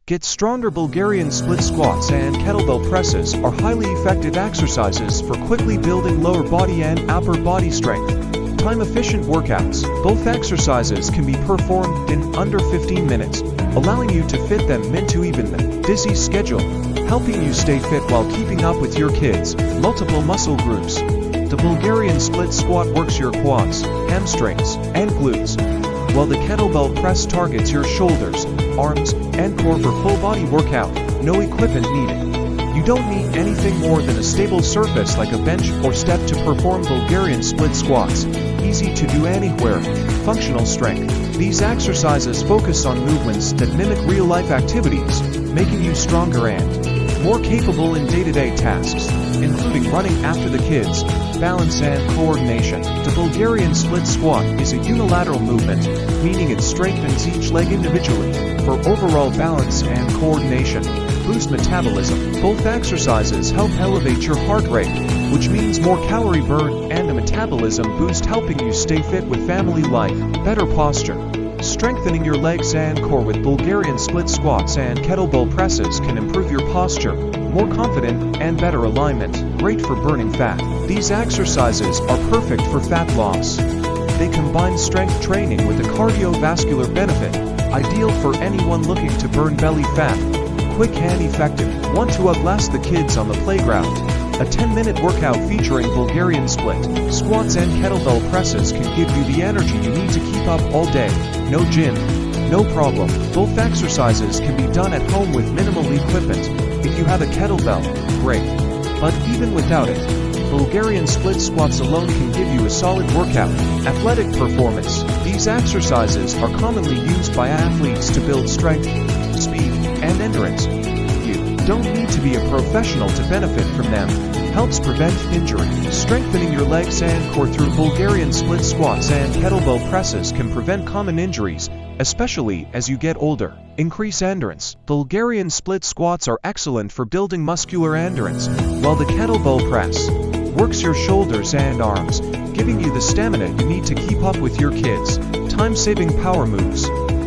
Get stronger. Bulgarian split squats and kettlebell presses are highly effective exercises for quickly building lower body and upper body strength. Time-efficient workouts. Both exercises can be performed in under 15 minutes, allowing you to fit them into even a busy schedule, helping you stay fit while keeping up with your kids. Multiple muscle groups. The Bulgarian split squat works your quads, hamstrings, and glutes, while the kettlebell press targets your shoulders, arms, and core for full body workout. No equipment needed. You don't need anything more than a stable surface like a bench or step to perform Bulgarian split squats. Easy to do anywhere. Functional strength. These exercises focus on movements that mimic real-life activities, making you stronger and more capable in day-to-day tasks, including running after the kids, balance and coordination. The Bulgarian split squat is a unilateral movement, meaning it strengthens each leg individually for overall balance and coordination. Boost metabolism. Both exercises help elevate your heart rate, which means more calorie burn, and a metabolism boost helping you stay fit with family life. Better posture. Strengthening your legs and core with Bulgarian split squats and kettlebell presses can improve your posture, more confident, and better alignment. Great for burning fat. These exercises are perfect for fat loss. They combine strength training with a cardiovascular benefit, ideal for anyone looking to burn belly fat. Quick and effective. Want to outlast the kids on the playground? A 10-minute workout featuring Bulgarian split squats and kettlebell presses can give you the energy you need to keep up all day. No gym? No problem. Both exercises can be done at home with minimal equipment. If you have a kettlebell, great. But even without it, Bulgarian split squats alone can give you a solid workout. Athletic performance. These exercises are commonly used by athletes to build strength, speed, and endurance. You don't need to be a professional to benefit from them. Helps prevent injury. Strengthening your legs and core through Bulgarian split squats and kettlebell presses can prevent common injuries, especially as you get older. Increase endurance. Bulgarian split squats are excellent for building muscular endurance, while the kettlebell press works your shoulders and arms, giving you the stamina you need to keep up with your kids. Time-saving power moves.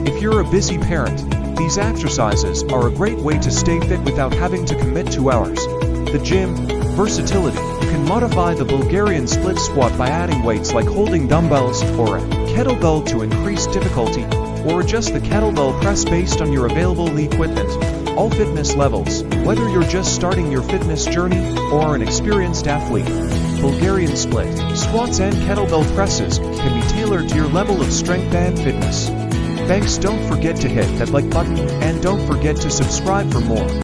If you're a busy parent, these exercises are a great way to stay fit without having to commit to hours. The gym. Versatility. You can modify the Bulgarian split squat by adding weights like holding dumbbells or a kettlebell to increase difficulty, or adjust the kettlebell press based on your available equipment. All fitness levels. Whether you're just starting your fitness journey or an experienced athlete, Bulgarian split squats and kettlebell presses can be tailored to your level of strength and fitness. Thanks. Don't forget to hit that like button and don't forget to subscribe for more.